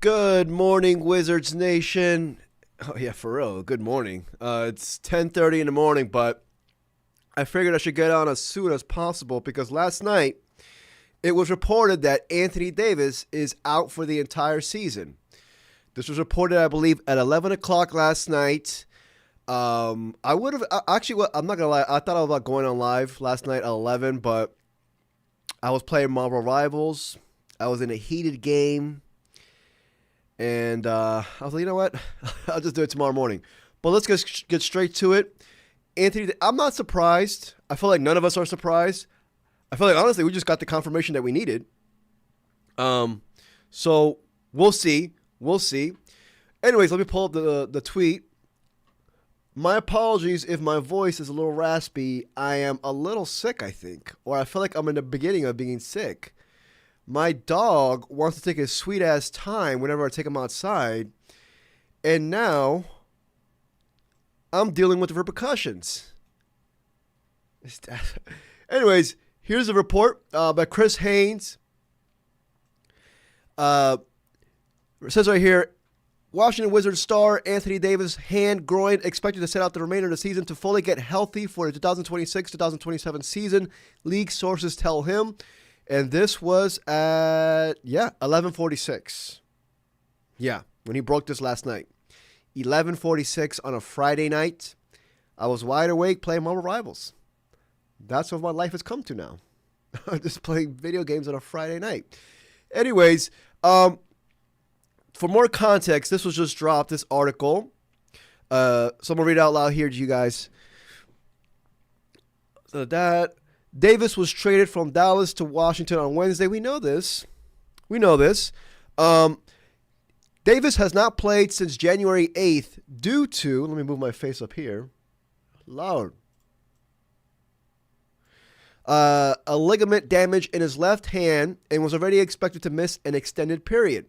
Good morning, Wizards Nation. Oh yeah, for real. Good morning. It's 10:30 in the morning, but I figured I should get on as soon as possible because last night it was reported that Anthony Davis is out for the entire season. This was reported, I believe, at 11 o'clock last night. I would have actually. Well, I'm not gonna lie. I thought about going on live last night at 11, but I was playing Marvel Rivals. I was in a heated game. And I was like, you know what? I'll just do it tomorrow morning. But let's get straight to it. Anthony, I'm not surprised. I feel like none of us are surprised. I feel like, honestly, we just got the confirmation that we needed. So we'll see. We'll see. Anyways, let me pull up the tweet. My apologies if my voice is a little raspy. I am a little sick, I think. Or I feel like I'm in the beginning of being sick. My dog wants to take his sweet-ass time whenever I take him outside. And now, I'm dealing with the repercussions. Anyways, here's a report by Chris Haynes. It says right here, Washington Wizards star Anthony Davis, hand, groin, expected to sit out the remainder of the season to fully get healthy for the 2026-2027 season, league sources tell him. And this was at, 11:46. Yeah, when he broke this last night. 11:46 on a Friday night. I was wide awake playing Marvel Rivals. That's what my life has come to now. Just playing video games on a Friday night. Anyways, for more context, this was just dropped, this article. So I'm going to read it out loud here to you guys. So that... Davis was traded from Dallas to Washington on Wednesday. We know this. Davis has not played since January 8th due to, let me move my face up here. Loud. A ligament damage in his left hand and was already expected to miss an extended period.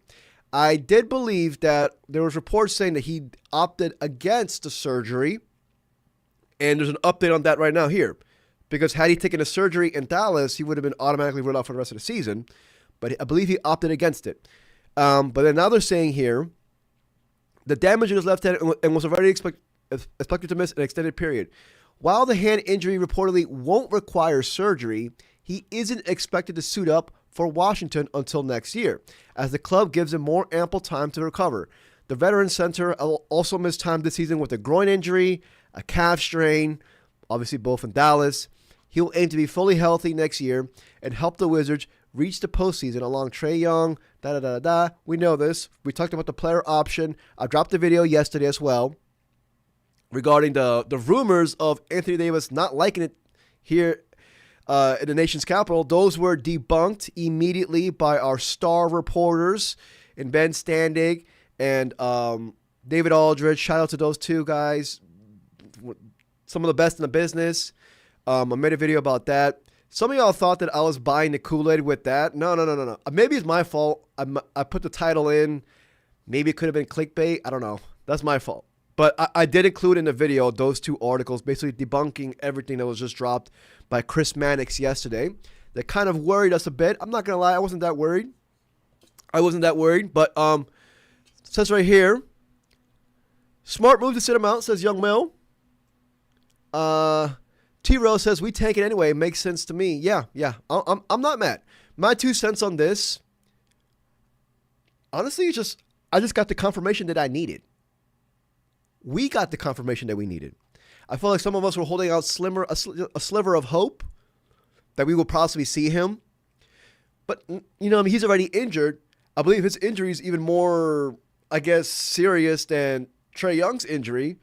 I did believe that there was reports saying that he opted against the surgery, and there's an update on that right now here. Because had he taken a surgery in Dallas, he would have been automatically ruled out for the rest of the season. But I believe he opted against it. But then now they're saying here, the damage in his left hand and was already expected to miss an extended period. While the hand injury reportedly won't require surgery, he isn't expected to suit up for Washington until next year, as the club gives him more ample time to recover. The veteran center also missed time this season with a groin injury, a calf strain, obviously both in Dallas. He'll aim to be fully healthy next year and help the Wizards reach the postseason along Trae Young. We know this. We talked about the player option. I dropped the video yesterday as well regarding the rumors of Anthony Davis not liking it here in the nation's capital. Those were debunked immediately by our star reporters in Ben Standig and David Aldridge. Shout out to those two guys. Some of the best in the business. I made a video about that. Some of y'all thought that I was buying the Kool-Aid with that. No. Maybe it's my fault. I put the title in. Maybe it could have been clickbait. I don't know. That's my fault. But I did include in the video those two articles basically debunking everything that was just dropped by Chris Mannix yesterday. That kind of worried us a bit. I'm not going to lie. I wasn't that worried. But it says right here, smart move to sit him out, says Young Mill. T-Rose says, we tank it anyway. Makes sense to me. Yeah. I'm not mad. My 2 cents on this, honestly, I just got the confirmation that I needed. We got the confirmation that we needed. I feel like some of us were holding out a sliver of hope that we will possibly see him. But, he's already injured. I believe his injury is even more, serious than Trae Young's injury.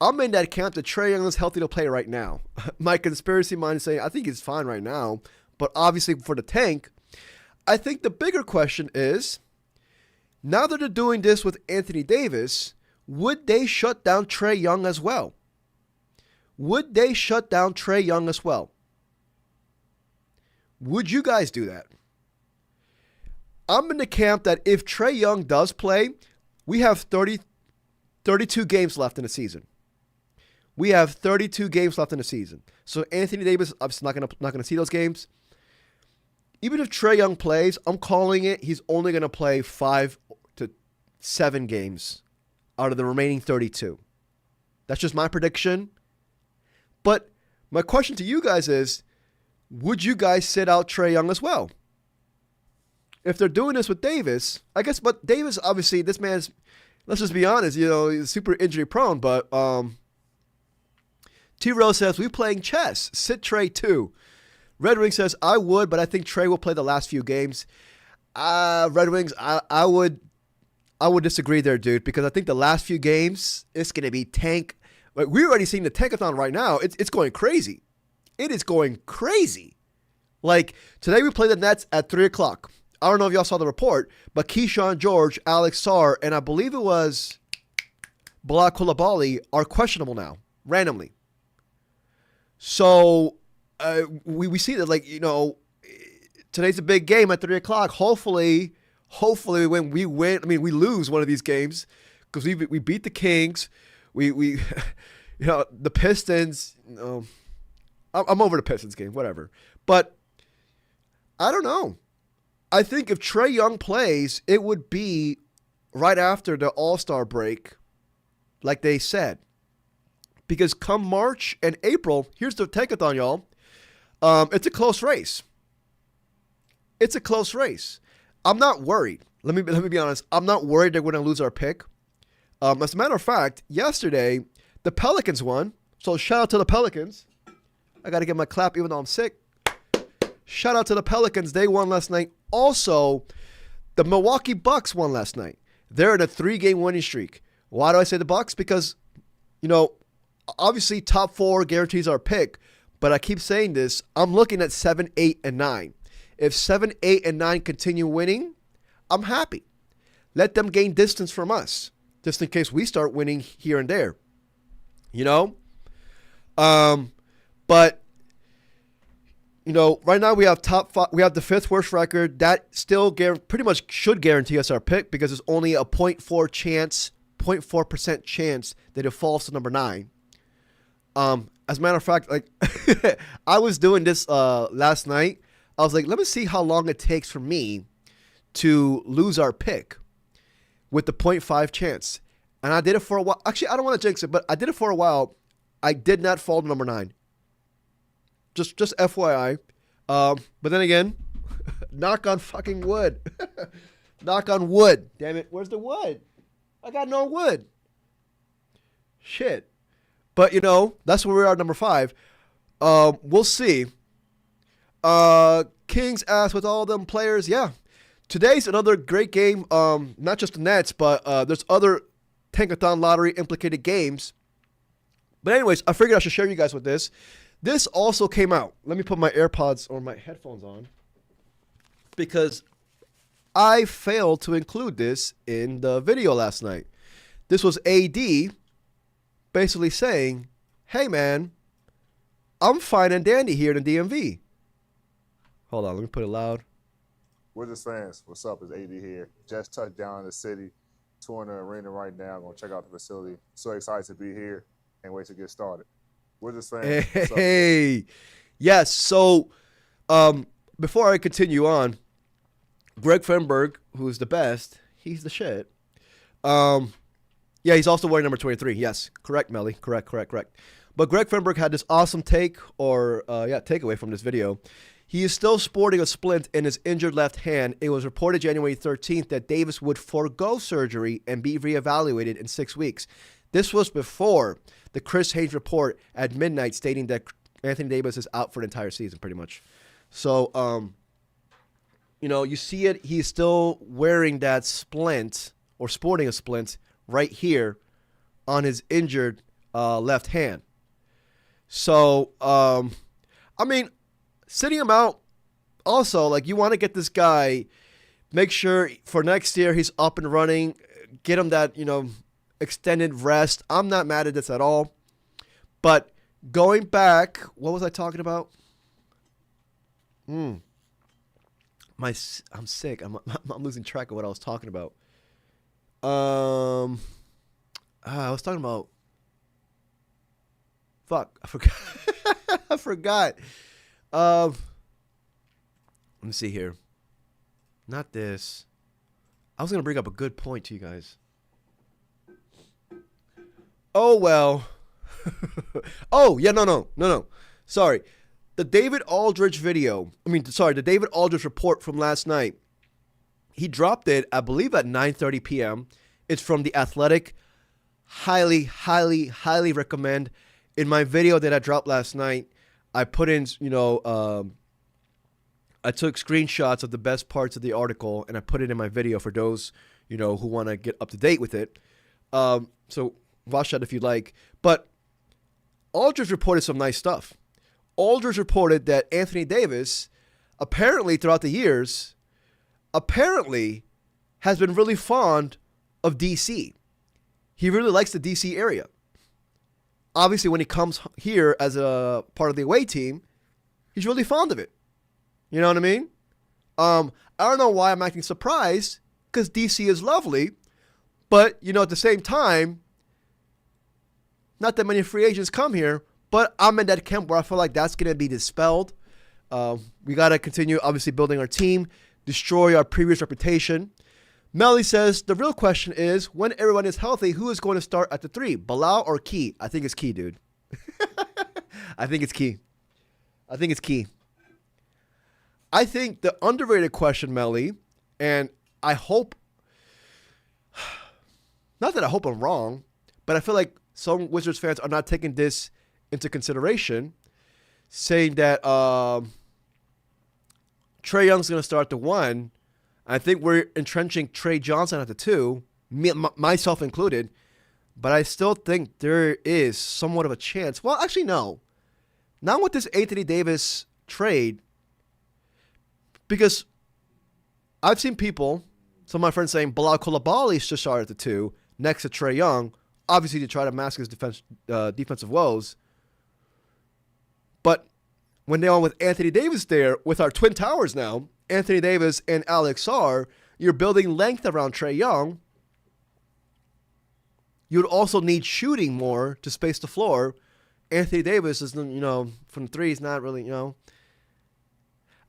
I'm in that camp that Trae Young is healthy to play right now. My conspiracy mind is saying I think he's fine right now. But obviously for the tank, I think the bigger question is, now that they're doing this with Anthony Davis, would they shut down Trae Young as well? Would you guys do that? I'm in the camp that if Trae Young does play, we have 32 games left in the season. So Anthony Davis, obviously not gonna see those games. Even if Trae Young plays, I'm calling it. He's only gonna play 5 7 games out of the remaining 32. That's just my prediction. But my question to you guys is, would you guys sit out Trae Young as well? If they're doing this with Davis, I guess, but Davis, obviously, this man's, let's just be honest, he's super injury prone, but T-Rose says, we playing chess. Sit Trae too. Red Wing says, I would, but I think Trae will play the last few games. Red Wings, I would disagree there, dude, because I think the last few games, it's going to be tank. Like, we're already seeing the tankathon right now. It's going crazy. It is going crazy. Like, today we played the Nets at 3 o'clock. I don't know if y'all saw the report, but Keyshawn George, Alex Sarr, and I believe it was Balak Coulibaly are questionable now, randomly. So, we see that, like, today's a big game at 3 o'clock. Hopefully when we win, we lose one of these games because we beat the Kings. We the Pistons, I'm over the Pistons game, whatever. But I don't know. I think if Trae Young plays, it would be right after the All-Star break, like they said. Because come March and April, here's the tankathon, y'all. It's a close race. It's a close race. I'm not worried. Let me be honest. I'm not worried that we're going to lose our pick. As a matter of fact, yesterday, the Pelicans won. So shout out to the Pelicans. I got to get my clap even though I'm sick. Shout out to the Pelicans. They won last night. Also, the Milwaukee Bucks won last night. They're in a 3-game winning streak. Why do I say the Bucks? Because, obviously top 4 guarantees our pick. But I keep saying this. I'm looking at 7, 8, and 9. If 7, 8, and 9 continue winning, I'm happy. Let them gain distance from us, just in case we start winning here and there. But right now we have top 5. We have the 5th worst record. That still pretty much should guarantee us our pick because it's only a 0.4% chance that it falls to number 9. As a matter of fact, like I was doing this last night. I was like, let me see how long it takes for me to lose our pick with the 0.5 chance. And I did it for a while. Actually, I don't want to jinx it, but I did it for a while. I did not fall to number 9. Just FYI. But then again, knock on fucking wood. Knock on wood. Damn it. Where's the wood? I got no wood. Shit. But, that's where we are at number 5. We'll see. Kings asked with all them players. Yeah. Today's another great game. Not just the Nets, but there's other Tankathon lottery implicated games. But anyways, I figured I should share you guys with this. This also came out. Let me put my AirPods or my headphones on. Because I failed to include this in the video last night. This was AD basically saying, hey man, I'm fine and dandy here in the DMV. Hold on, let me put it loud. Wizards fans, what's up? It's AD here. Just touched down in the city, touring the arena right now. Going to check out the facility. So excited to be here and wait to get started. Wizards fans, what's up? Hey, yes. So before I continue on, Greg Fenberg, who's the best, he's the shit. Yeah, he's also wearing number 23. Yes, correct, Melly. Correct. But Greg Fenberg had this awesome takeaway from this video. He is still sporting a splint in his injured left hand. It was reported January 13th that Davis would forego surgery and be reevaluated in 6 weeks. This was before the Chris Haynes report at midnight stating that Anthony Davis is out for the entire season, pretty much. So, you see it. He's still wearing that splint or sporting a splint right here on his injured left hand. So, sitting him out, also, like, you want to get this guy, make sure for next year he's up and running, get him that, extended rest. I'm not mad at this at all. But going back, what was I talking about? I'm sick. I'm losing track of what I was talking about. I was talking about. Fuck, I forgot. I forgot. Let me see here. Not this. I was going to bring up a good point to you guys. Oh, well. Oh, yeah, no. Sorry. The David Aldridge the David Aldridge report from last night. He dropped it, I believe, at 9:30 p.m. It's from The Athletic. Highly, highly, highly recommend. In my video that I dropped last night, I put in, I took screenshots of the best parts of the article, and I put it in my video for those, who want to get up to date with it. So watch that if you'd like. But Aldridge reported some nice stuff. Aldridge reported that Anthony Davis, apparently throughout the years, has been really fond of D.C. He really likes the D.C. area. Obviously, when he comes here as a part of the away team, he's really fond of it. You know what I mean? I don't know why I'm acting surprised, because D.C. is lovely, but, at the same time, not that many free agents come here, but I'm in that camp where I feel like that's going to be dispelled. We got to continue, obviously, building our team, destroy our previous reputation. Melly says, the real question is, when everyone is healthy, who is going to start at the 3? Bilal or Key? I think it's Key, dude. I think it's Key. I think the underrated question, Melly, and I hope, not that I hope I'm wrong, but I feel like some Wizards fans are not taking this into consideration, saying that Trae Young's going to start the 1. I think we're entrenching Trey Johnson at the 2, myself included, but I still think there is somewhat of a chance. Well, actually, no. Not with this Anthony Davis trade, because I've seen people, some of my friends saying Bilal Coulibaly should start at the 2 next to Trae Young, obviously to try to mask his defensive woes. But when they're on with Anthony Davis there, with our Twin Towers now, Anthony Davis and Alex Sarr, you're building length around Trae Young. You'd also need shooting more to space the floor. Anthony Davis is, from the 3, he's not really,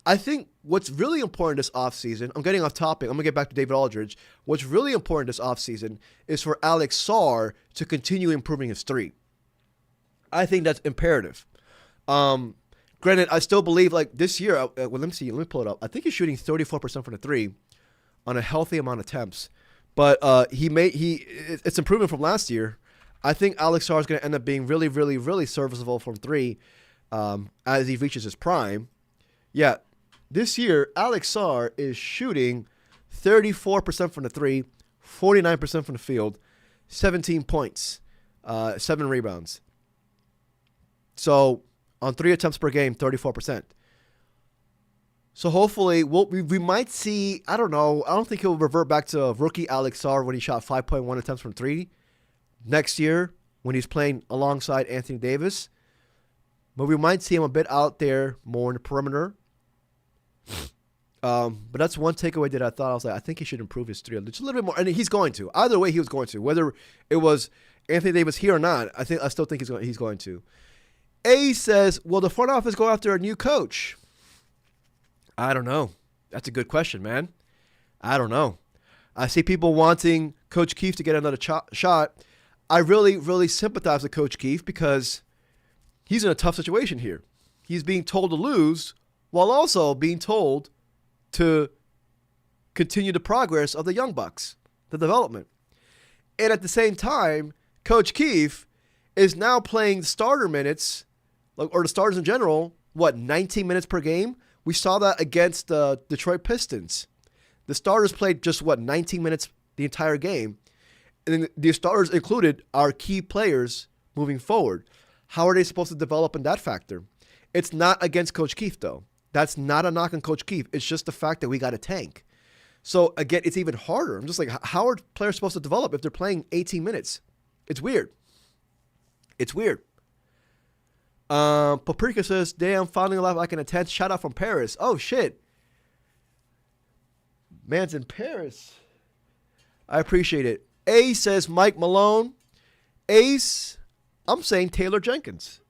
I think what's really important this offseason, I'm getting off topic, I'm going to get back to David Aldridge. What's really important this offseason is for Alex Sarr to continue improving his 3. I think that's imperative. Granted, I still believe, this year, let me pull it up. I think he's shooting 34% from the 3 on a healthy amount of attempts. But it's improvement from last year. I think Alex Sarr is going to end up being really, really, really serviceable from 3 as he reaches his prime. Yeah, this year, Alex Sarr is shooting 34% from the 3, 49% from the field, 17 points, 7 rebounds. So on 3 attempts per game, 34%. So hopefully we might see, I don't know, I don't think he'll revert back to rookie Alex Sarr when he shot 5.1 attempts from 3 next year when he's playing alongside Anthony Davis. But we might see him a bit out there more in the perimeter. But that's one takeaway that I thought. I was like, I think he should improve his 3 just a little bit more. And he's going to. Either way, he was going to. Whether it was Anthony Davis here or not, I still think he's going to. A says, will the front office go after a new coach? I don't know. That's a good question, man. I don't know. I see people wanting Coach Keefe to get another shot. I really, really sympathize with Coach Keefe because he's in a tough situation here. He's being told to lose while also being told to continue the progress of the Young Bucks, the development. And at the same time, Coach Keefe is now playing starter minutes, or the starters in general, 19 minutes per game? We saw that against the Detroit Pistons. The starters played just, 19 minutes the entire game. And then the starters included our key players moving forward. How are they supposed to develop in that factor? It's not against Coach Keefe, though. That's not a knock on Coach Keefe. It's just the fact that we got a tank. So, again, it's even harder. I'm just like, how are players supposed to develop if they're playing 18 minutes? It's weird. Paprika says, damn, finally alive like an intense shout out from Paris. Oh, shit. Man's in Paris. I appreciate it. A says Mike Malone. Ace, I'm saying Taylor Jenkins.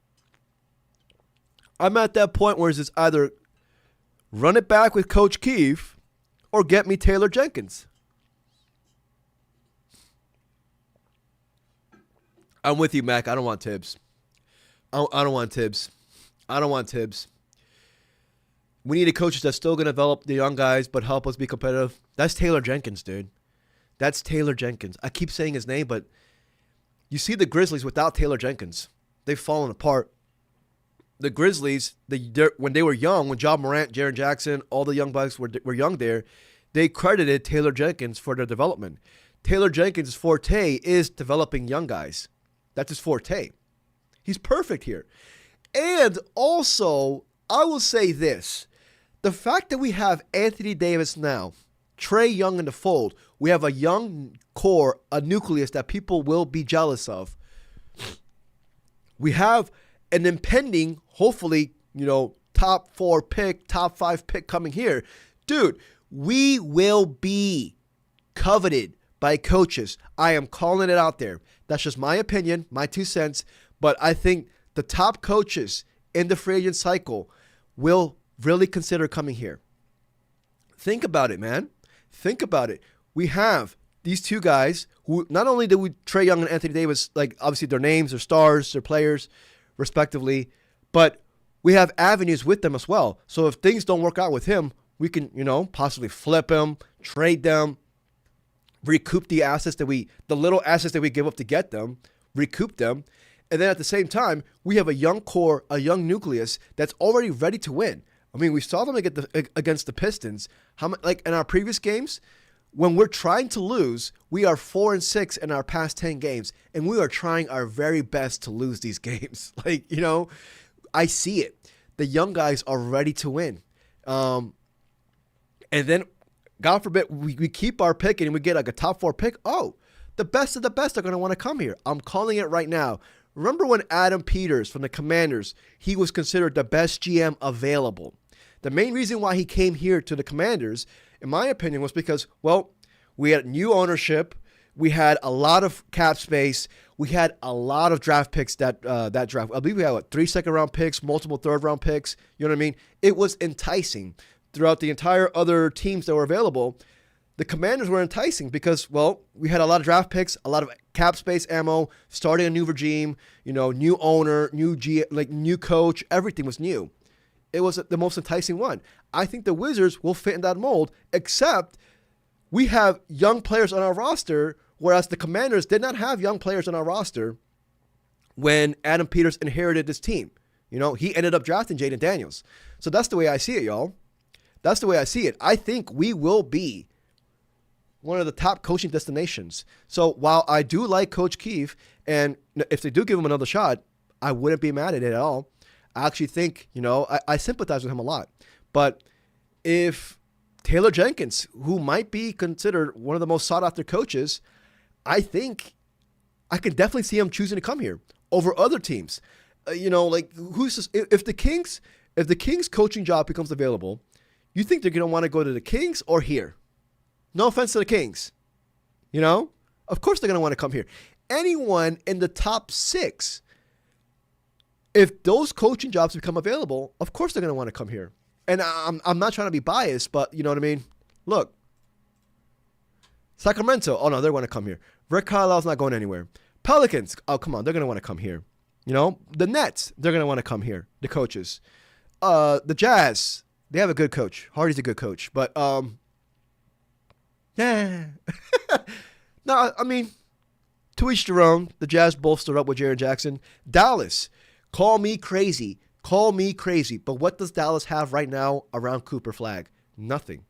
I'm at that point where it's either run it back with Coach Keefe or get me Taylor Jenkins. I'm with you, Mac. I don't want Tibbs. I don't want Tibbs. I don't want Tibbs. We need a coach that's still going to develop the young guys but help us be competitive. That's Taylor Jenkins, dude. That's Taylor Jenkins. I keep saying his name, but you see the Grizzlies without Taylor Jenkins. They've fallen apart. The Grizzlies, when they were young, when Ja Morant, Jaren Jackson, all the young bucks were young there, they credited Taylor Jenkins for their development. Taylor Jenkins' forte is developing young guys. That's his forte. He's perfect here. And also, I will say this. The fact that we have Anthony Davis now, Trae Young in the fold, we have a young core, a nucleus that people will be jealous of. We have an impending, hopefully, top 4 pick, top 5 pick coming here. Dude, we will be coveted by coaches. I am calling it out there. That's just my opinion, my 2 cents. But I think the top coaches in the free agent cycle will really consider coming here. Think about it, man. Think about it. We have these 2 guys who not only do we Trae Young and Anthony Davis, like obviously their names, their stars, their players, respectively, but we have avenues with them as well. So if things don't work out with him, we can, possibly flip him, trade them, recoup the little assets that we give up to get them, recoup them. And then at the same time, we have a young core, a young nucleus that's already ready to win. I mean, we saw them against the Pistons. Like in our previous games, when we're trying to lose, we are 4-6 in our past 10 games, and we are trying our very best to lose these games. I see it. The young guys are ready to win. And then, God forbid, we keep our pick and we get like a top 4 pick. Oh, the best of the best are going to want to come here. I'm calling it right now. Remember when Adam Peters from the Commanders, he was considered the best GM available. The main reason why he came here to the Commanders, in my opinion, was because, we had new ownership. We had a lot of cap space. We had a lot of draft picks that draft. I believe we had 3 second-round picks, multiple third-round picks. You know what I mean? It was enticing. Throughout the entire other teams that were available, the Commanders were enticing because, we had a lot of draft picks, a lot of cap space ammo, starting a new regime, new owner, new coach. Everything was new. It was the most enticing one. I think the Wizards will fit in that mold, except we have young players on our roster, whereas the Commanders did not have young players on our roster when Adam Peters inherited this team. He ended up drafting Jaden Daniels. So that's the way I see it, y'all. That's the way I see it. I think we will be one of the top coaching destinations. So while I do like Coach Keefe, and if they do give him another shot, I wouldn't be mad at it at all. I actually think, I sympathize with him a lot. But if Taylor Jenkins, who might be considered one of the most sought-after coaches, I think I can definitely see him choosing to come here over other teams. If the Kings coaching job becomes available, you think they're going to want to go to the Kings or here? No offense to the Kings. Of course they're going to want to come here. Anyone in the top 6, if those coaching jobs become available, of course they're going to want to come here. And I'm not trying to be biased, but you know what I mean? Look, Sacramento, oh no, they're going to come here. Rick Carlisle's not going anywhere. Pelicans, oh come on, they're going to want to come here. The Nets, they're going to want to come here, the coaches. The Jazz, they have a good coach. Hardy's a good coach, but yeah. No, I mean, to each their own. The Jazz bolstered up with Jaren Jackson. Dallas, call me crazy. But what does Dallas have right now around Cooper Flag? Nothing.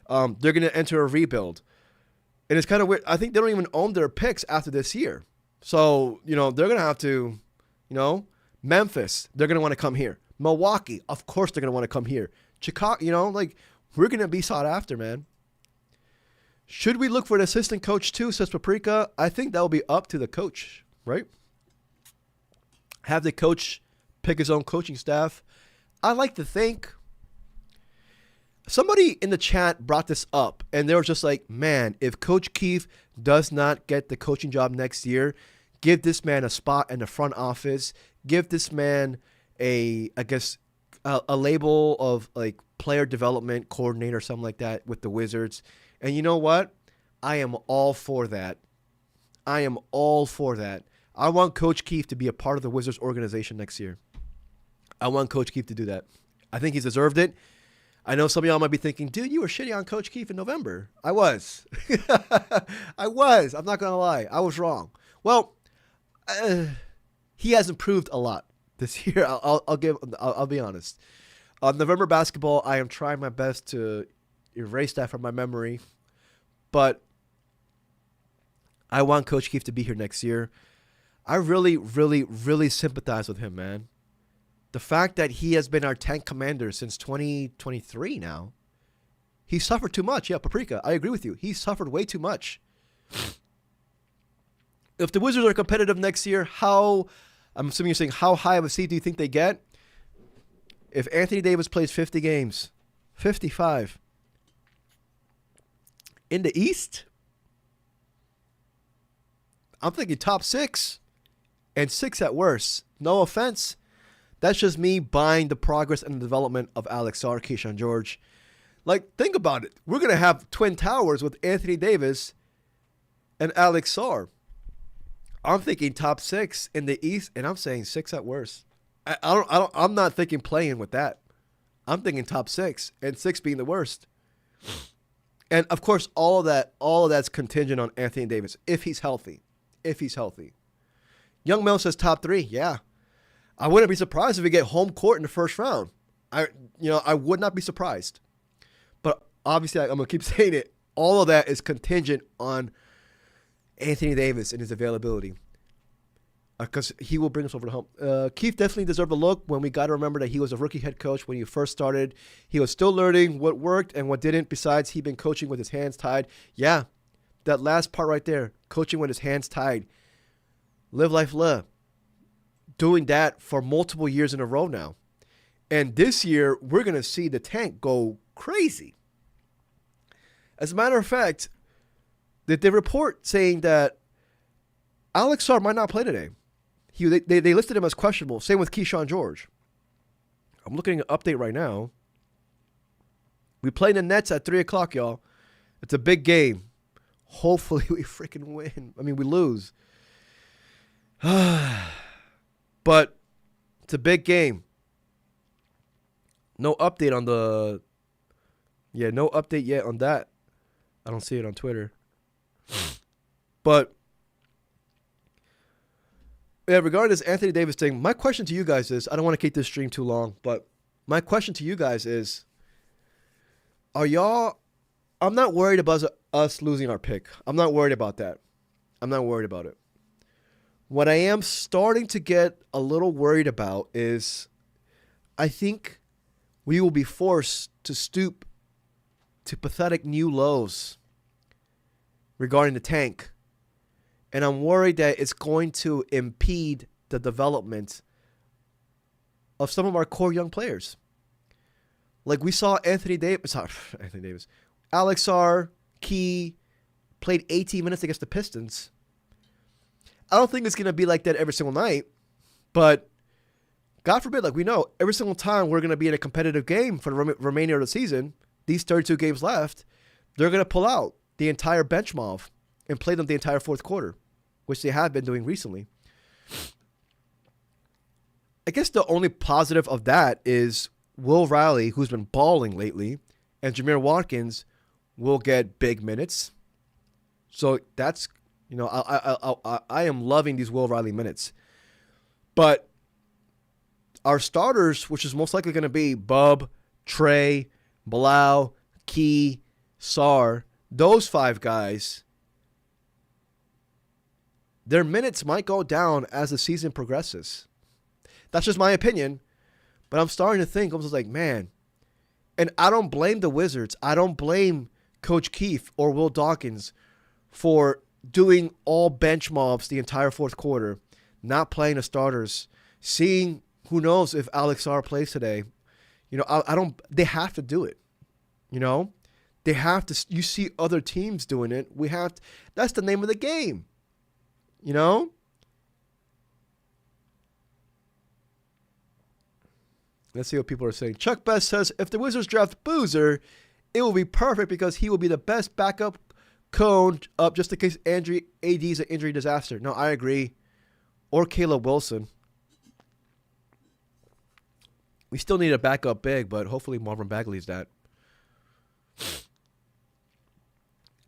They're going to enter a rebuild. And it's kind of weird. I think they don't even own their picks after this year. So, they're going to have to, Memphis, they're going to want to come here. Milwaukee, of course they're going to want to come here. Chicago, we're going to be sought after, man. Should we look for an assistant coach too, says Paprika? I think that will be up to the coach, right? Have the coach pick his own coaching staff. I like to think. Somebody in the chat brought this up, and they were just like, man, if Coach Keefe does not get the coaching job next year, give this man a spot in the front office. Give this man a label of like player development coordinator or something like that with the Wizards. And you know what? I am all for that. I want Coach Keefe to be a part of the Wizards organization next year. I want Coach Keefe to do that. I think he's deserved it. I know some of y'all might be thinking, dude, you were shitty on Coach Keefe in November. I was. I was. I'm not going to lie. I was wrong. Well, he has improved a lot this year. I'll be honest. On November basketball, I am trying my best to erase that from my memory. But I want Coach Keefe to be here next year. I really, really, really sympathize with him, man. The fact that he has been our tank commander since 2023 now, he suffered too much. Yeah, Paprika, I agree with you. He suffered way too much. If the Wizards are competitive next year, I'm assuming you're saying how high of a seed do you think they get? If Anthony Davis plays 50 games, 55. In the East, I'm thinking top 6 and 6 at worst. No offense. That's just me buying the progress and the development of Alex Sarr, Keyshawn George. Like, think about it. We're going to have twin towers with Anthony Davis and Alex Sarr. I'm thinking top 6 in the East, and I'm saying 6 at worst. I'm not thinking playing with that. I'm thinking top 6, and 6 being the worst. And of course, all of that's contingent on Anthony Davis if he's healthy. Young Mel says top 3. Yeah. I wouldn't be surprised if we get home court in the first round. I would not be surprised. But obviously, I'm going to keep saying it. All of that is contingent on Anthony Davis and his availability. Because he will bring us over the hump. Keith definitely deserved a look when we got to remember that he was a rookie head coach when he first started. He was still learning what worked and what didn't. Besides, he'd been coaching with his hands tied. Yeah, that last part right there, coaching with his hands tied. Live life, love. Doing that for multiple years in a row now. And this year, we're going to see the tank go crazy. As a matter of fact, the report saying that Alex Sarr might not play today. They listed him as questionable. Same with Keyshawn George. I'm looking at an update right now. We play the Nets at 3 o'clock, y'all. It's a big game. Hopefully we freaking win. I mean, we lose. But it's a big game. No update on no update yet on that. I don't see it on Twitter. But yeah, regarding this Anthony Davis thing, my question to you guys is, I don't want to keep this stream too long, but my question to you guys is, I'm not worried about us losing our pick. I'm not worried about that. I'm not worried about it. What I am starting to get a little worried about is I think we will be forced to stoop to pathetic new lows regarding the tank. And I'm worried that it's going to impede the development of some of our core young players. Like we saw Alex Sarr, Key, played 18 minutes against the Pistons. I don't think it's going to be like that every single night, but God forbid, like we know, every single time we're going to be in a competitive game for the remainder of the season, these 32 games left, they're going to pull out the entire bench mob and play them the entire fourth quarter, which they have been doing recently. I guess the only positive of that is Will Riley, who's been balling lately, and Jameer Watkins will get big minutes. So that's, I am loving these Will Riley minutes. But our starters, which is most likely going to be Bub, Trey, Bilal, Key, Sarr, those 5 guys, their minutes might go down as the season progresses. That's just my opinion. But I'm starting to think, I was like, man, and I don't blame the Wizards. I don't blame Coach Keefe or Will Dawkins for doing all bench mobs the entire fourth quarter, not playing the starters, seeing who knows if Alex Sarr plays today. They have to do it. They have to. You see other teams doing it. That's the name of the game. Let's see what people are saying. Chuck Best says, if the Wizards draft Boozer, it will be perfect because he will be the best backup cone up just in case AD is an injury disaster. No, I agree or Caleb Wilson. We still need a backup big, but hopefully Marvin Bagley's that.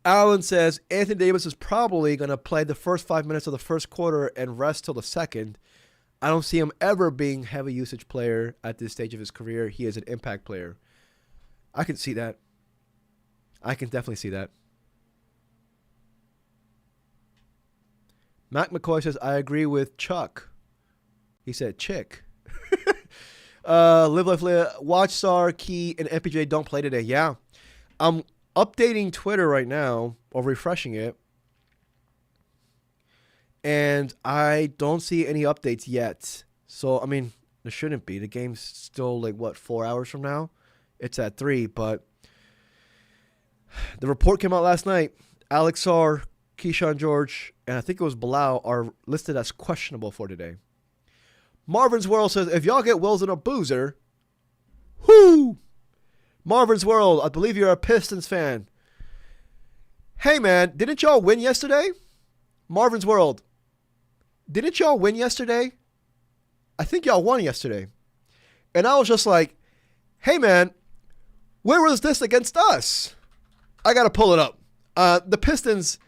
Allen says Anthony Davis is probably going to play the first 5 minutes of the first quarter and rest till the second. I don't see him ever being a heavy usage player at this stage of his career. He is an impact player. I can see that. I can definitely see that. Mac McCoy says, I agree with Chuck. He said, chick. Live Life Live, Watchstar, Key, and MPJ don't play today. Yeah. I'm updating Twitter right now, or refreshing it. And I don't see any updates yet. So, I mean, there shouldn't be. The game's still, 4 hours from now? It's at 3, but the report came out last night. Alex R., Keyshawn George, and I think it was Bilal are listed as questionable for today. Marvin's World says, if y'all get Wilson a boozer, whoo! Marvin's World, I believe you're a Pistons fan. Hey, man, didn't y'all win yesterday? Marvin's World, didn't y'all win yesterday? I think y'all won yesterday. And I was just like, hey, man, where was this against us? I got to pull it up. The Pistons,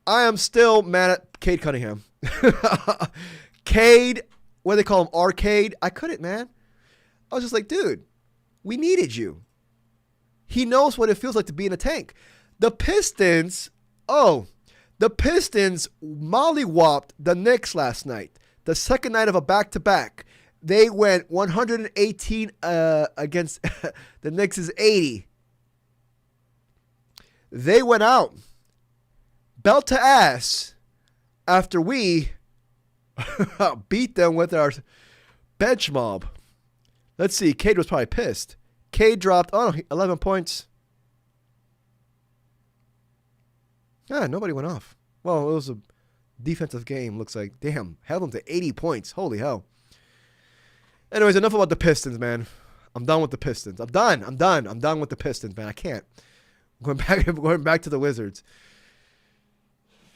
I am still mad at Cade Cunningham. Cade, what do they call him, Arcade? I couldn't, man. I was just like, dude, we needed you. He knows what it feels like to be in a tank. The Pistons mollywopped the Knicks last night. The second night of a back-to-back. They went 118 against the Knicks' 80. They went out belt to ass after we beat them with our bench mob. Let's see. Cade was probably pissed. Cade dropped 11 points. Nobody went off. Well, it was a defensive game. Looks like, damn, held them to 80 points. Holy hell. Anyways, enough about the Pistons, man. I'm done with the Pistons. I'm done with the Pistons, man. I can't. I'm going back to the Wizards.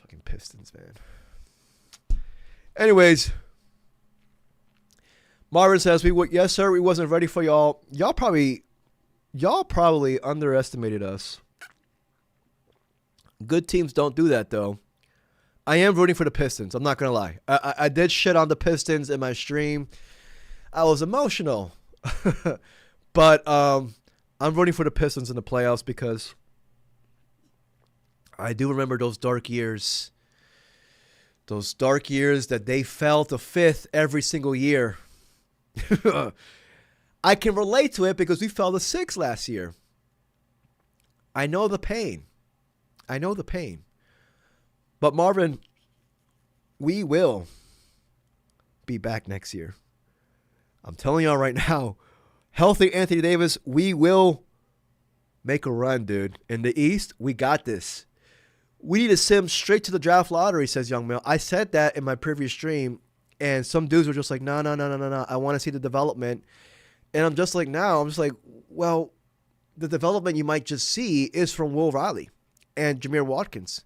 Fucking Pistons, man. Anyways, Marvin says, yes, sir, we wasn't ready for y'all. Y'all probably underestimated us. Good teams don't do that, though. I am rooting for the Pistons. I'm not going to lie. I did shit on the Pistons in my stream. I was emotional. But I'm rooting for the Pistons in the playoffs because I do remember those dark years. Those dark years that they fell to fifth every single year. I can relate to it because we fell to sixth last year. I know the pain. But Marvin, we will be back next year. I'm telling y'all right now, healthy Anthony Davis, we will make a run, dude. In the East, we got this. We need to sim straight to the draft lottery, says Young Mill. I said that in my previous stream, and some dudes were just like, no. I want to see the development. And I'm just like, well, the development you might just see is from Will Riley and Jameer Watkins.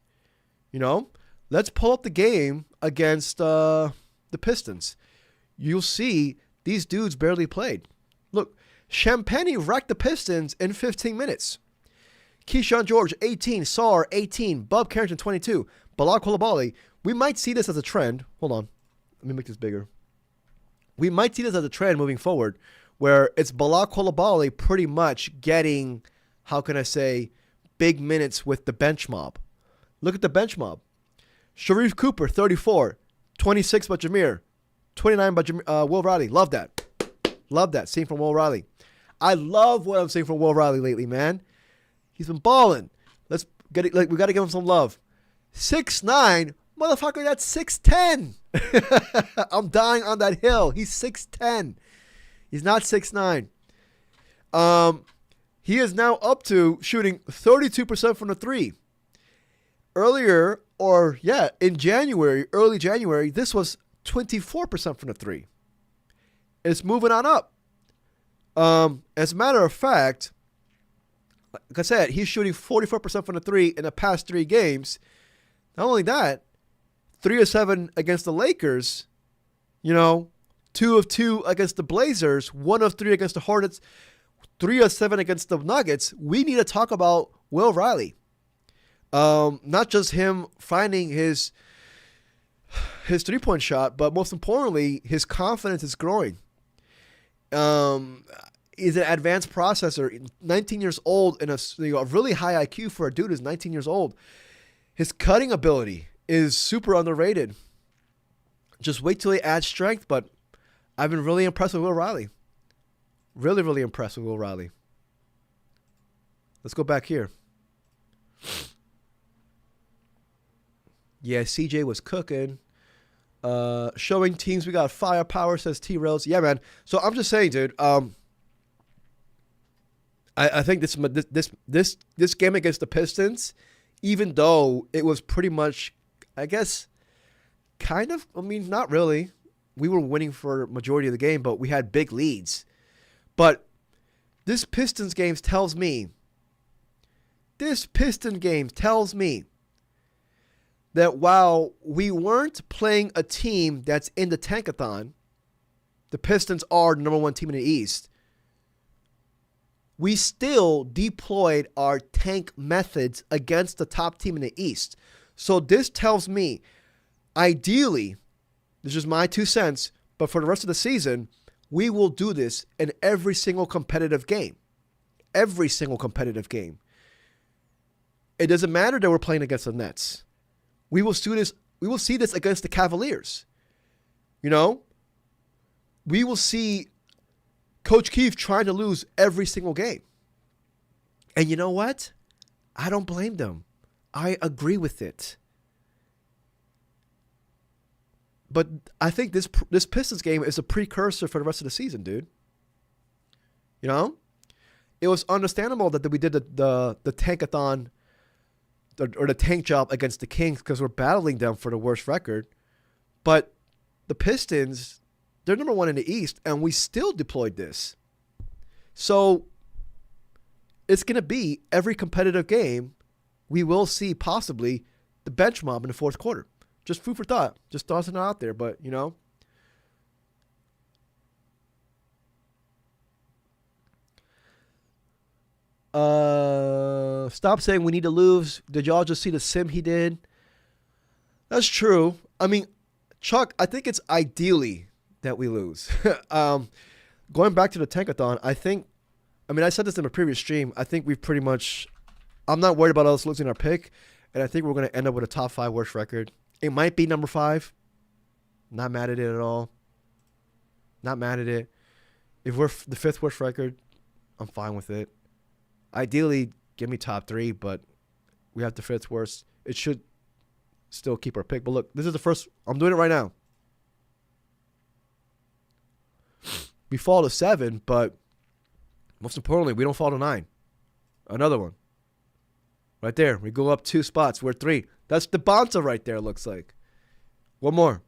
You know, let's pull up the game against the Pistons. You'll see these dudes barely played. Look, Champagny wrecked the Pistons in 15 minutes. Keyshawn George, 18. Sarr, 18. Bub Carrington, 22. Bilal Coulibaly. We might see this as a trend. Hold on. Let me make this bigger. We might see this as a trend moving forward where it's Bilal Coulibaly pretty much getting, how can I say, big minutes with the bench mob. Look at the bench mob. Sharif Cooper, 34. 26 by Jameer. 29 by Will Riley. Love that. Love that. Seeing from Will Riley. I love what I'm seeing from Will Riley lately, man. He's been balling. Let's get it. We got to give him some love. 6'9", motherfucker. That's 6'10". I'm dying on that hill. He's 6'10". He's not 6'9". He is now up to shooting 32% from the three. In January, early January, this was 24% from the three. It's moving on up. As a matter of fact, like I said, he's shooting 44% from the three in the past 3 games. Not only that, 3 of 7 against the Lakers You know, 2 of 2 against the Blazers, 1 of 3 against the Hornets, 3 of 7 against the Nuggets. We need to talk about Will Riley. Not just him finding his 3-point shot, but most importantly, his confidence is growing. He's an advanced processor, 19 years old, and a really high IQ for a dude who's 19 years old. His cutting ability is super underrated. Just wait till he adds strength, but I've been really impressed with Will Riley. Really, really impressed with Will Riley. Let's go back here. Yeah, CJ was cooking. Showing teams we got firepower, says T-Rails. Yeah, man. So I'm just saying, dude. I think this game against the Pistons, even though it was pretty much, I guess, kind of. I mean, not really. We were winning for majority of the game, but we had big leads. But this Pistons game tells me that while we weren't playing a team that's in the tankathon, the Pistons are the number 1 team in the East, we still deployed our tank methods against the top team in the East. So this tells me, ideally, this is my 2 cents, but for the rest of the season, we will do this in every single competitive game. Every single competitive game. It doesn't matter that we're playing against the Nets. We will see this against the Cavaliers. You know? We will see Coach Keefe trying to lose every single game. And you know what? I don't blame them. I agree with it. But I think this Pistons game is a precursor for the rest of the season, dude. You know? It was understandable that we did the tankathon or the tank job against the Kings because we're battling them for the worst record. But the Pistons, they're number 1 in the East, and we still deployed this. So it's going to be every competitive game we will see possibly the bench mob in the fourth quarter. Just food for thought. Just tossing it out there, but, you know. Stop saying we need to lose. Did y'all just see the sim he did? That's true. I mean, Chuck, I think it's ideally that we lose. Going back to the tankathon, I said this in a previous stream. I think we've pretty much, I'm not worried about us losing our pick, and I think we're going to end up with a top 5 worst record. It might be number 5. Not mad at it at all. Not mad at it. If we're the 5th worst record, I'm fine with it. Ideally, give me top 3, but we have the 5th worst. It should still keep our pick. But look, this is the first. I'm doing it right now. We fall to 7, but most importantly, we don't fall to 9. Another one. Right there. We go up 2 spots. We're 3. That's the Bonta right there, looks like. One more.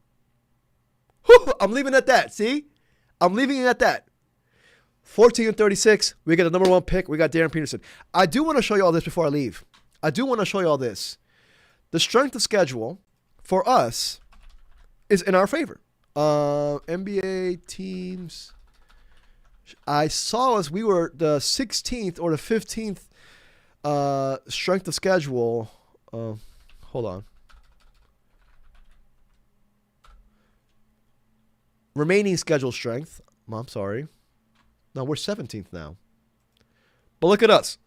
Whew, I'm leaving it at that. See? I'm leaving it at that. 14 and 36. We get the number 1 pick. We got Darren Peterson. I do want to show you all this before I leave. I do want to show you all this. The strength of schedule for us is in our favor. NBA teams. I saw as we were the 16th or the 15th strength of schedule. Hold on. Remaining schedule strength. I'm sorry. No, we're 17th now. But look at us.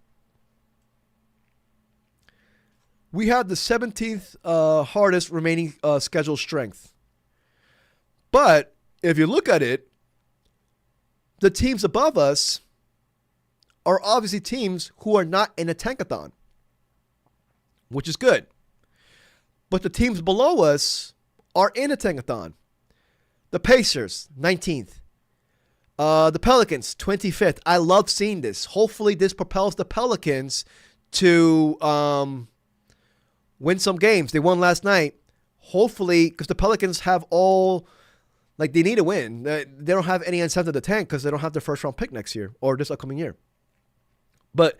We have the 17th hardest remaining schedule strength. But if you look at it, the teams above us are obviously teams who are not in a tankathon, which is good. But the teams below us are in a tankathon. The Pacers, 19th. The Pelicans, 25th. I love seeing this. Hopefully this propels the Pelicans to win some games. They won last night. Hopefully, because the Pelicans have all, like, they need to win. They don't have any incentive to tank because they don't have their first round pick next year or this upcoming year. But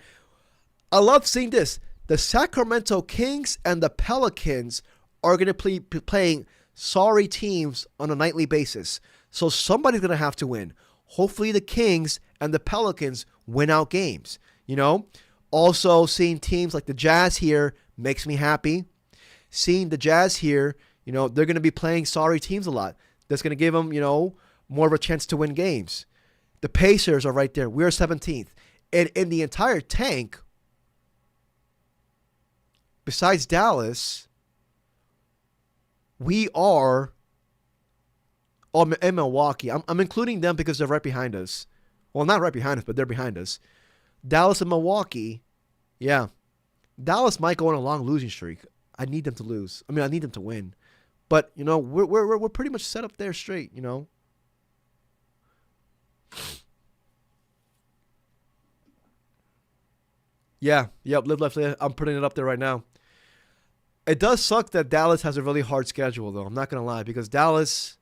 I love seeing this. The Sacramento Kings and the Pelicans are going to be playing sorry teams on a nightly basis. So somebody's going to have to win. Hopefully the Kings and the Pelicans win out games. Also seeing teams like the Jazz here makes me happy. Seeing the Jazz here, they're going to be playing sorry teams a lot. That's going to give them, more of a chance to win games. The Pacers are right there. We're 17th. And in the entire tank, besides Dallas, we are in Milwaukee. I'm including them because they're right behind us. Well, not right behind us, but they're behind us. Dallas and Milwaukee, yeah. Dallas might go on a long losing streak. I need them to lose. I need them to win. But, we're pretty much set up there straight, Yeah, yep, live left. I'm putting it up there right now. It does suck that Dallas has a really hard schedule, though. I'm not going to lie, because Dallas,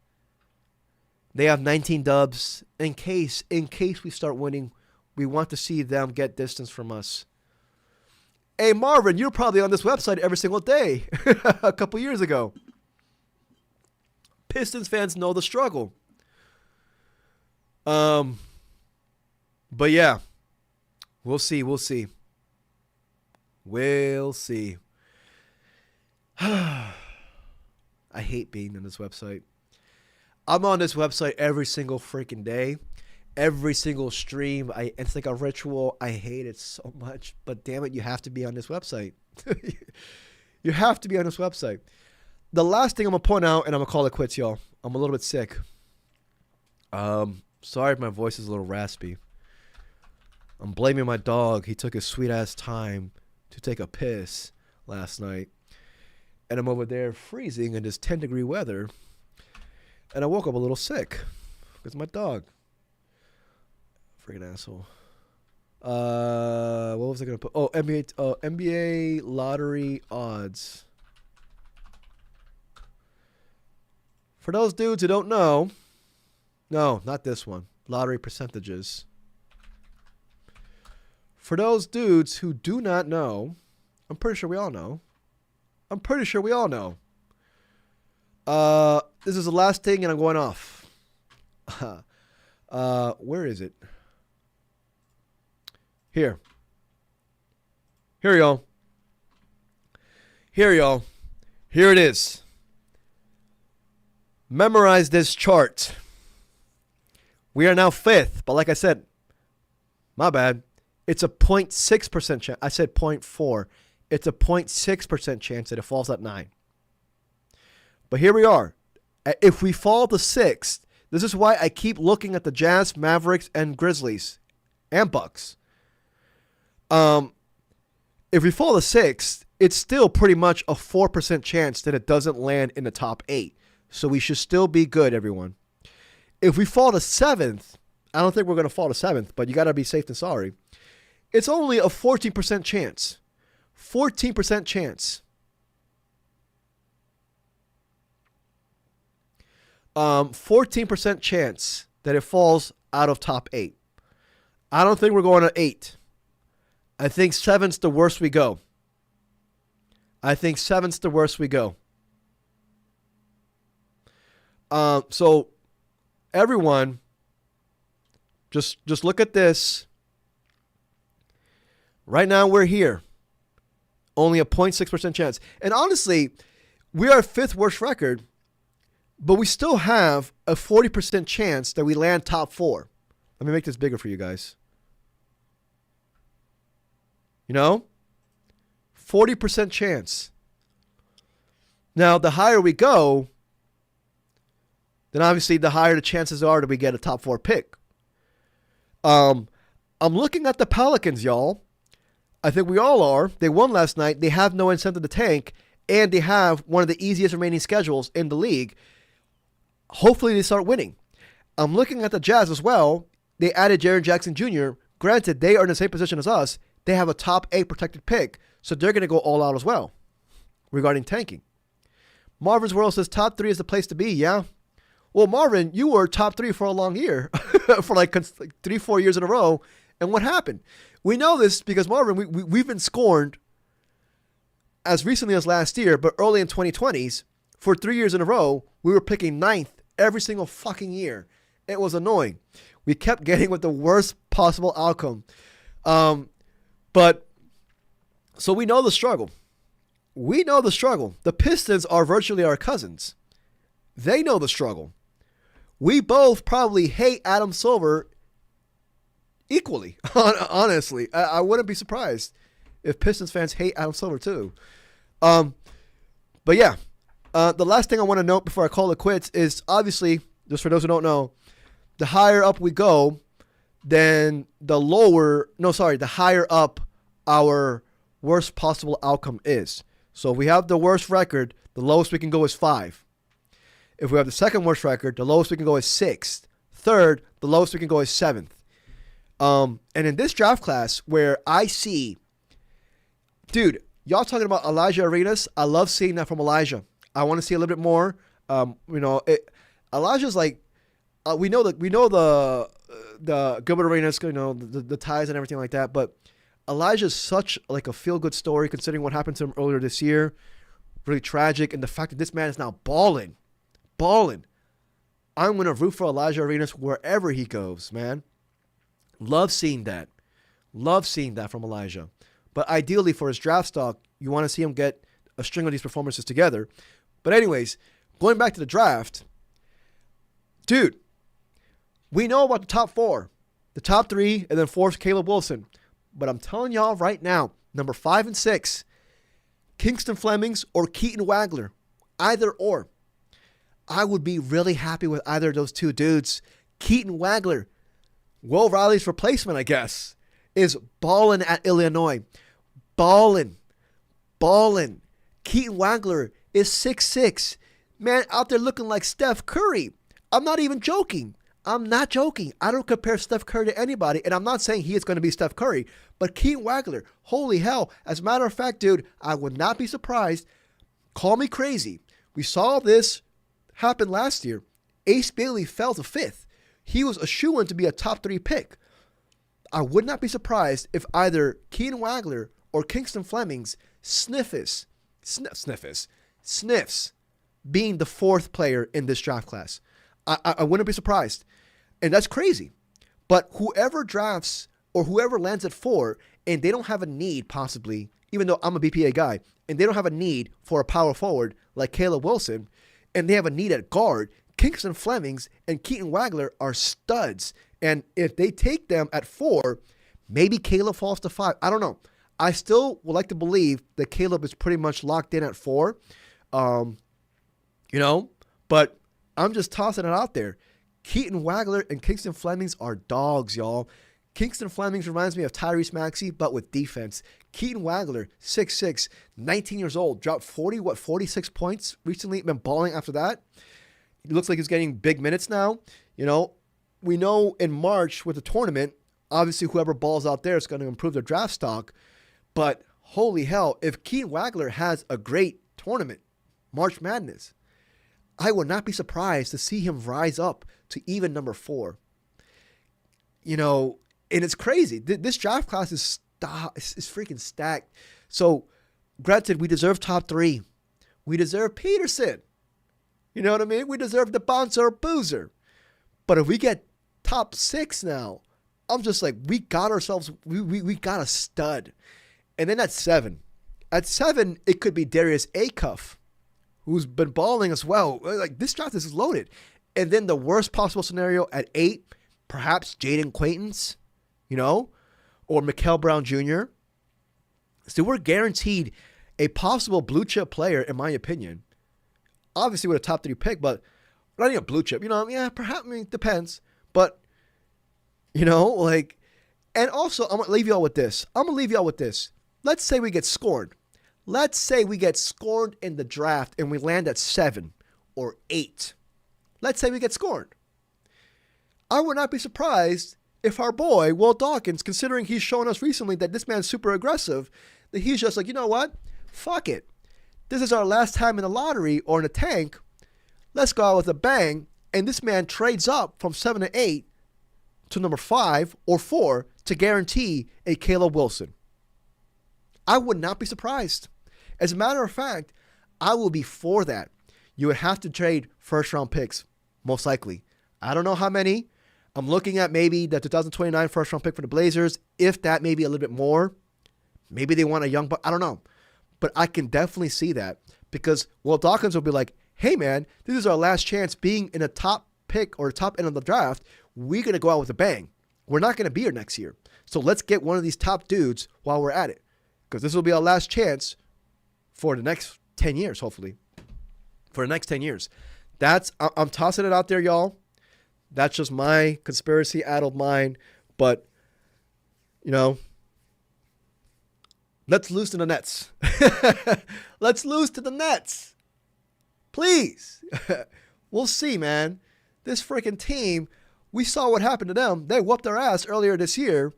they have 19 dubs. In case we start winning, we want to see them get distance from us. Hey, Marvin, you're probably on this website every single day a couple years ago. Pistons fans know the struggle. But yeah, we'll see. We'll see. I hate being on this website. I'm on this website every single freaking day. Every single stream. It's like a ritual. I hate it so much. But damn it, you have to be on this website. You have to be on this website. The last thing I'm going to point out, and I'm going to call it quits, y'all. I'm a little bit sick. Sorry if my voice is a little raspy. I'm blaming my dog. He took his sweet-ass time to take a piss last night. And I'm over there freezing in this 10-degree weather. And I woke up a little sick. Because my dog. Freaking asshole. What was I going to put? Oh, NBA lottery odds. For those dudes who don't know. No, not this one. Lottery percentages. For those dudes who do not know, I'm pretty sure we all know. This is the last thing, and I'm going off. Where is it? Here, y'all. Here it is. Memorize this chart. We are now 5th, but like I said, my bad. It's a 0.6% chance. I said 0.4. It's a 0.6% chance that it falls at 9. But here we are. If we fall to 6th, this is why I keep looking at the Jazz, Mavericks, and Grizzlies, and Bucks. If we fall to 6th, it's still pretty much a 4% chance that it doesn't land in the top 8. So we should still be good, everyone. If we fall to 7th, I don't think we're going to fall to 7th, but you got to be safe than sorry. It's only a 14% chance. 14% chance. 14% chance that it falls out of top 8. I don't think we're going to 8. I think 7's the worst we go. So everyone, just look at this. Right now we're here. Only a 0.6% chance. And honestly, we are 5th worst record, but we still have a 40% chance that we land top 4. Let me make this bigger for you guys. 40% chance. Now, the higher we go, then obviously the higher the chances are that we get a top 4 pick. I'm looking at the Pelicans, y'all. I think we all are. They won last night. They have no incentive to tank, and they have one of the easiest remaining schedules in the league. Hopefully they start winning. I'm looking at the Jazz as well. They added Jaren Jackson Jr. Granted, they are in the same position as us. They have a top 8 protected pick, so they're going to go all out as well regarding tanking. Marvin's World says top 3 is the place to be, yeah? Well, Marvin, you were top 3 for a long year, for like 3-4 years in a row, and what happened? We know this because, Marvin, we've been scorned as recently as last year, but early in 2020s, for 3 years in a row, we were picking ninth every single fucking year. It was annoying. We kept getting with the worst possible outcome. But so we know the struggle. We know the struggle. The Pistons are virtually our cousins. They know the struggle. We both probably hate Adam Silver equally, honestly. I wouldn't be surprised if Pistons fans hate Adam Silver too. But yeah, the last thing I want to note before I call it quits is obviously, just for those who don't know, the higher up we go, then the higher up our worst possible outcome is. So if we have the worst record, the lowest we can go is 5. If we have the second worst record, the lowest we can go is 6th. Third, the lowest we can go is 7th. And in this draft class where I see, dude, y'all talking about Elijah Arenas, I love seeing that from Elijah. I want to see a little bit more. Elijah's like, we know the Gilbert Arenas, the ties and everything like that, but Elijah's such like a feel-good story considering what happened to him earlier this year. Really tragic, and the fact that this man is now balling. I'm going to root for Elijah Arenas wherever he goes, man. Love seeing that from Elijah. But ideally for his draft stock, you want to see him get a string of these performances together. But anyways, going back to the draft, dude, we know about the top 4. The top 3, and then 4th, Caleb Wilson. But I'm telling y'all right now, number 5 and 6, Kingston Flemings or Keaton Wagler. Either or. I would be really happy with either of those two dudes. Keaton Wagler, Will Riley's replacement, I guess, is balling at Illinois. Balling. Keaton Wagler is 6'6". Man, out there looking like Steph Curry. I'm not even joking. I'm not joking. I don't compare Steph Curry to anybody, and I'm not saying he is going to be Steph Curry, but Keaton Wagler, holy hell. As a matter of fact, dude, I would not be surprised. Call me crazy. We saw this happen last year. Ace Bailey fell to 5th. He was a shoo-in to be a top 3 pick. I would not be surprised if either Keaton Wagler or Kingston Flemings sniffs being the 4th player in this draft class. I wouldn't be surprised. And that's crazy. But whoever drafts or whoever lands at 4 and they don't have a need possibly, even though I'm a BPA guy, and they don't have a need for a power forward like Caleb Wilson, and they have a need at guard, Kingston Flemings and Keaton Wagler are studs. And if they take them at 4, maybe Caleb falls to 5. I don't know. I still would like to believe that Caleb is pretty much locked in at 4. But I'm just tossing it out there. Keaton Wagler and Kingston Flemings are dogs, y'all. Kingston Flemings reminds me of Tyrese Maxey, but with defense. Keaton Wagler, 6'6", 19 years old, dropped 46 points recently, been balling after that. He looks like he's getting big minutes now. We know in March with the tournament, obviously whoever balls out there is going to improve their draft stock. But holy hell, if Keaton Wagler has a great tournament, March Madness, I would not be surprised to see him rise up to even number 4. And it's crazy. This draft class is freaking stacked. So, granted, we deserve top 3. We deserve Peterson. You know what I mean? We deserve the bouncer Boozer. But if we get top 6 now, I'm just like, we got ourselves, we got a stud. And then at 7. At 7, it could be Darius Acuff, who's been balling as well. Like, this draft is loaded. And then the worst possible scenario at 8, perhaps Jaden Quaintance, or Mikal Brown Jr. So we're guaranteed a possible blue chip player, in my opinion. Obviously with a top 3 pick, but not even a blue chip. Perhaps, depends. But, and also, I'm going to leave y'all with this. Let's say we get scorned. Let's say we get scorned in the draft and we land at 7 or 8. Let's say we get scorned. I would not be surprised if our boy, Will Dawkins, considering he's shown us recently that this man's super aggressive, that he's just like, you know what? Fuck it. This is our last time in the lottery or in the tank. Let's go out with a bang. And this man trades up from 7 to 8 to number 5 or 4 to guarantee a Caleb Wilson. I would not be surprised. As a matter of fact, I will be for that. you would have to trade first-round picks, most likely. I don't know how many. I'm looking at maybe the 2029 first-round pick for the Blazers. If that, maybe a little bit more. Maybe they want a young buck. I don't know. But I can definitely see that because Will Dawkins will be like, hey, man, this is our last chance being in a top pick or top end of the draft. We're going to go out with a bang. We're not going to be here next year. So let's get one of these top dudes while we're at it because this will be our last chance for the next 10 years, hopefully. For the next 10 years. I'm tossing it out there, y'all. That's just my conspiracy-addled mind. But, let's lose to the Nets. Let's lose to the Nets. Please. We'll see, man. This freaking team, we saw what happened to them. They whooped their ass earlier this year.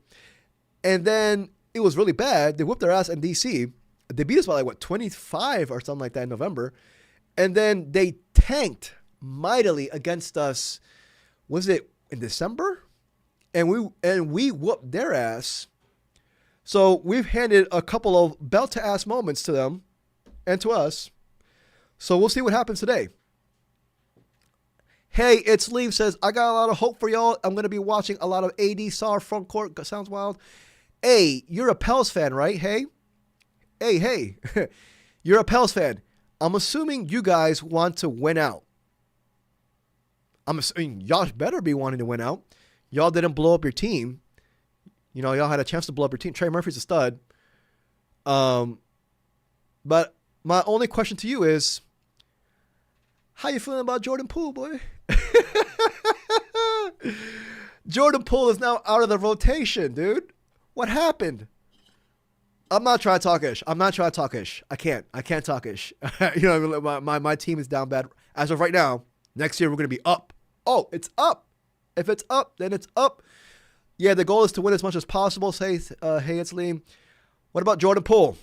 And then it was really bad. They whooped their ass in D.C. They beat us by 25 or something like that in November. And then they tanked mightily against us. Was it in December? And we whooped their ass. So we've handed a couple of belt-to-ass moments to them and to us. So we'll see what happens today. Hey, it's Leave says, I got a lot of hope for y'all. I'm going to be watching a lot of AD Sar front court. Sounds wild. Hey, you're a Pels fan, right? Hey. You're a Pels fan. I'm assuming you guys want to win out. I'm assuming y'all better be wanting to win out. Y'all didn't blow up your team. Y'all had a chance to blow up your team. Trey Murphy's a stud. But my only question to you is, how you feeling about Jordan Poole, boy? Jordan Poole is now out of the rotation, dude. What happened? I'm not trying to talk ish. I can't talk ish. My team is down bad. As of right now, next year we're going to be up. Oh, it's up. If it's up, then it's up. Yeah, the goal is to win as much as possible. Hey, it's Liam. What about Jordan Poole?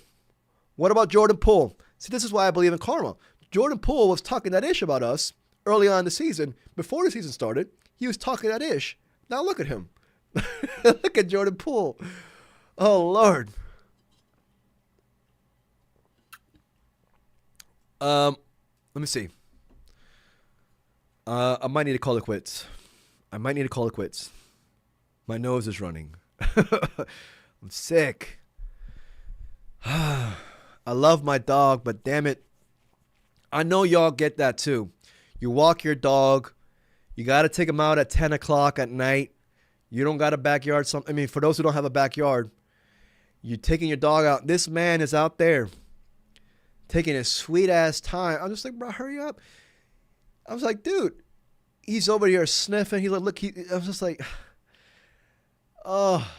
See, this is why I believe in karma. Jordan Poole was talking that ish about us early on in the season. Before the season started, he was talking that ish. Now look at him. Look at Jordan Poole. Oh, Lord. Let me see. I might need to call it quits. My nose is running. I'm sick. I love my dog, but damn it. I know y'all get that too. You walk your dog. You got to take him out at 10 o'clock at night. You don't got a backyard. For those who don't have a backyard, you're taking your dog out. This man is out there taking his sweet ass time. I'm just like, bro, hurry up. I was like, dude, he's over here sniffing. He's like, look, I was just like, oh.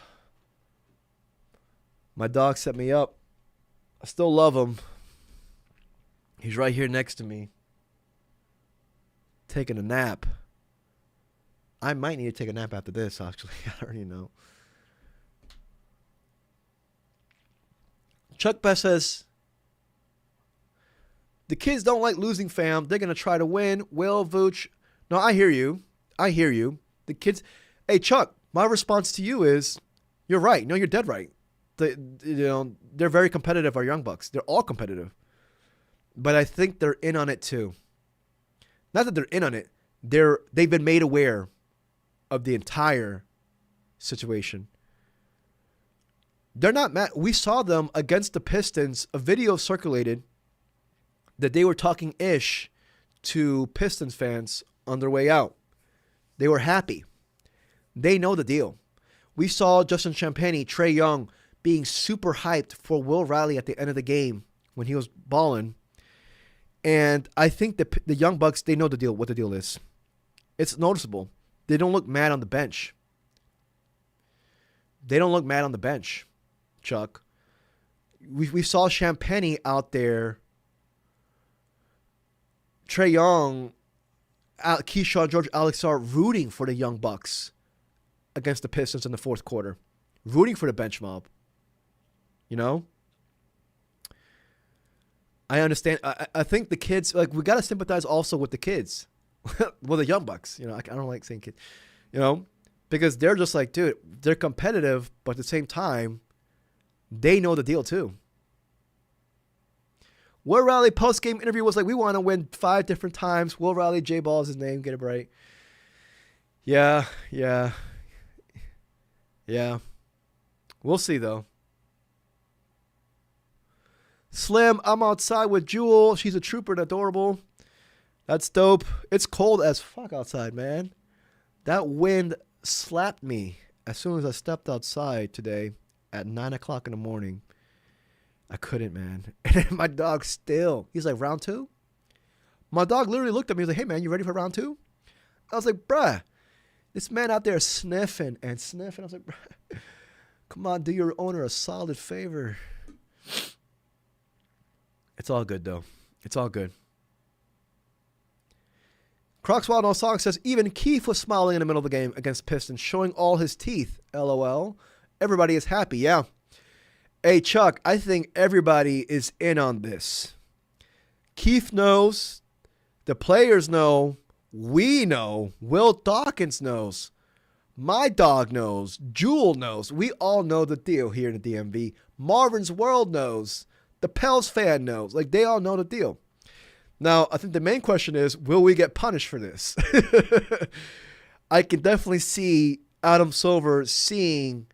My dog set me up. I still love him. He's right here next to me, taking a nap. I might need to take a nap after this, actually. I already know. Chuck Best says, the kids don't like losing, fam. They're going to try to win. Will, Vooch. No, I hear you. The kids. Hey, Chuck, my response to you is, you're right. No, you're dead right. They're very competitive, our Young Bucks. They're all competitive. But I think they're in on it too. Not that they're in on it. They've been made aware of the entire situation. They're not mad. We saw them against the Pistons. A video circulated that they were talking ish to Pistons fans on their way out. They were happy. They know the deal. We saw Justin Champagnie, Trae Young, being super hyped for Will Riley at the end of the game when he was balling. And I think the Young Bucks, they know the deal, what the deal is. It's noticeable. They don't look mad on the bench. Chuck. We saw Champagnie out there. Trae Young, Keyshawn George, Alex are rooting for the Young Bucks against the Pistons in the fourth quarter. Rooting for the bench mob. I understand. I think the kids, we got to sympathize also with the kids. Well, the Young Bucks. I don't like saying kids. Because they're just like, dude, they're competitive, but at the same time, they know the deal too. Will Riley post-game interview was like, we want to win 5 different times. Will Riley, J Ball is his name. Get it right. Yeah. We'll see, though. Slim, I'm outside with Jewel. She's a trooper and adorable. That's dope. It's cold as fuck outside, man. That wind slapped me as soon as I stepped outside today at 9 o'clock in the morning. I couldn't, man. And then my dog still. He's like, round 2? My dog literally looked at me. He was like, hey, man, you ready for round 2? I was like, bruh. This man out there sniffing and sniffing. I was like, bruh, come on, do your owner a solid favor. It's all good, though. It's all good. Crocswild No Song says, even Keith was smiling in the middle of the game against Pistons, showing all his teeth. LOL. Everybody is happy. Yeah. Hey, Chuck, I think everybody is in on this. Keith knows. The players know. We know. Will Dawkins knows. My dog knows. Jewel knows. We all know the deal here in the DMV. Marvin's World knows. The Pels fan knows. Like, they all know the deal. Now, I think the main question is, will we get punished for this? I can definitely see Adam Silver seeing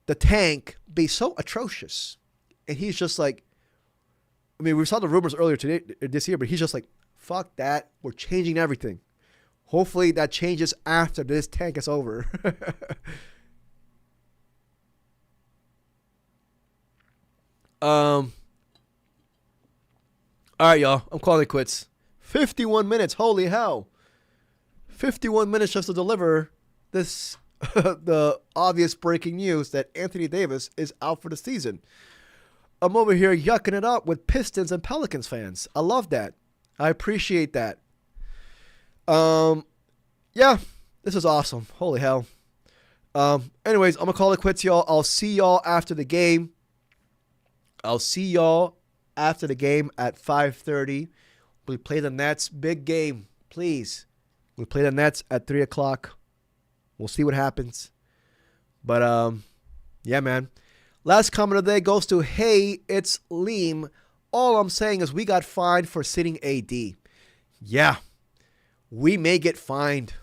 the tank be so atrocious. And he's just like, I mean, we saw the rumors earlier this year, but he's just like, fuck that. We're changing everything. Hopefully that changes after this tank is over. All right, y'all. I'm calling it quits. 51 minutes. Holy hell. 51 minutes just to deliver this, the obvious breaking news that Anthony Davis is out for the season. I'm over here yucking it up with Pistons and Pelicans fans. I love that. I appreciate that. Yeah, this is awesome. Holy hell. Anyways, I'm going to call it quits, y'all. I'll see y'all after the game. I'll see y'all after the game at 5:30. We play the Nets. Big game, please. We play the Nets at 3 o'clock. We'll see what happens. But, yeah, man. Last comment of the day goes to, hey, it's Liam. All I'm saying is we got fined for sitting AD. Yeah, we may get fined.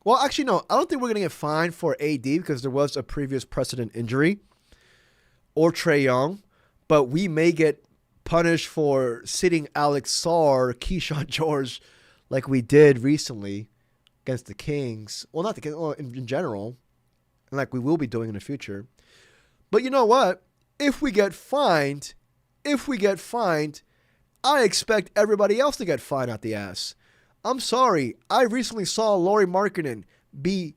Well, actually, no. I don't think we're going to get fined for AD because there was a previous precedent injury or Trae Young. But we may get punished for sitting Alex Sarr, Keyshawn George, like we did recently against the Kings. Well, not the Kings, well, in general, and like we will be doing in the future. But you know what? If we get fined, I expect everybody else to get fined out the ass. I'm sorry. I recently saw Lauri Markkanen be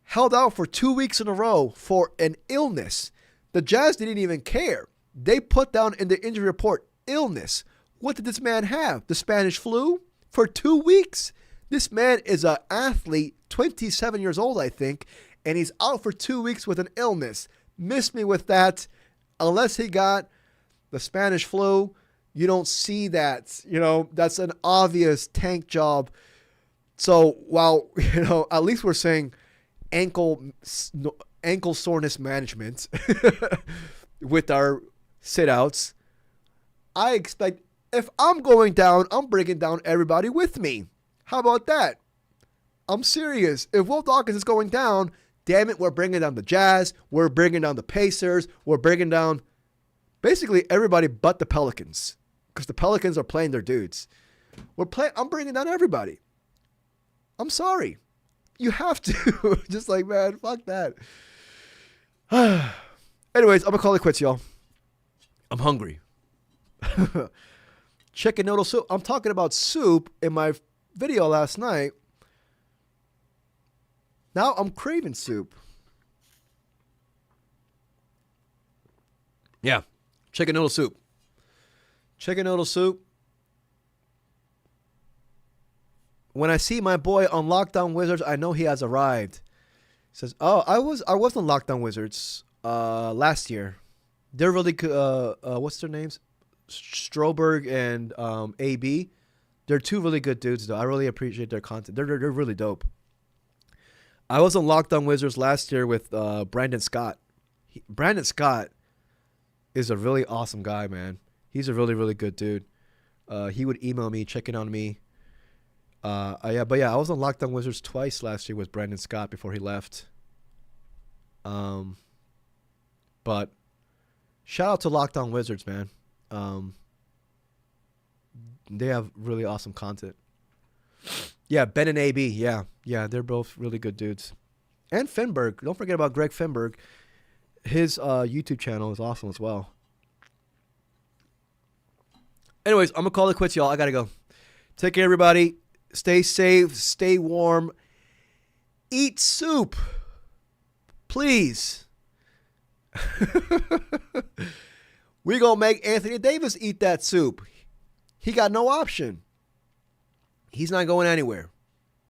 held out for 2 weeks in a row for an illness. The Jazz didn't even care. They put down in the injury report, illness. What did this man have? The Spanish flu? For 2 weeks? This man is an athlete, 27 years old, I think, and he's out for 2 weeks with an illness. Miss me with that. Unless he got the Spanish flu, you don't see that. You know, that's an obvious tank job. So while, you know, at least we're saying ankle soreness management with our sit-outs, I expect if I'm going down, I'm bringing down everybody with me. How about that? I'm serious. If Will Dawkins is going down, damn it, we're bringing down the Jazz. We're bringing down the Pacers. We're bringing down basically everybody but the Pelicans because the Pelicans are playing their dudes. I'm bringing down everybody. I'm sorry. You have to. Just like, man, fuck that. Anyways, I'm going to call it quits, y'all. I'm hungry. Chicken noodle soup. I'm talking about soup in my video last night. Now I'm craving soup. Yeah. Chicken noodle soup. Chicken noodle soup. When I see my boy on Lockdown Wizards, I know he has arrived. He says, oh, I was on Lockdown Wizards last year. They're really good. What's their names? Stroberg and AB. They're two really good dudes, though. I really appreciate their content. They're really dope. I was on Lockdown Wizards last year with Brandon Scott. Brandon Scott is a really awesome guy, man. He's a really, really good dude. He would email me, checking on me. I was on Lockdown Wizards twice last year with Brandon Scott before he left. But shout out to Lockdown Wizards, man. They have really awesome content. Yeah, Ben and AB. Yeah, they're both really good dudes. And Finberg. Don't forget about Greg Finberg. His YouTube channel is awesome as well. Anyways, I'm going to call it quits, y'all. I got to go. Take care, everybody. Stay safe. Stay warm. Eat soup. Please. We going to make Anthony Davis eat that soup. He got no option. He's not going anywhere.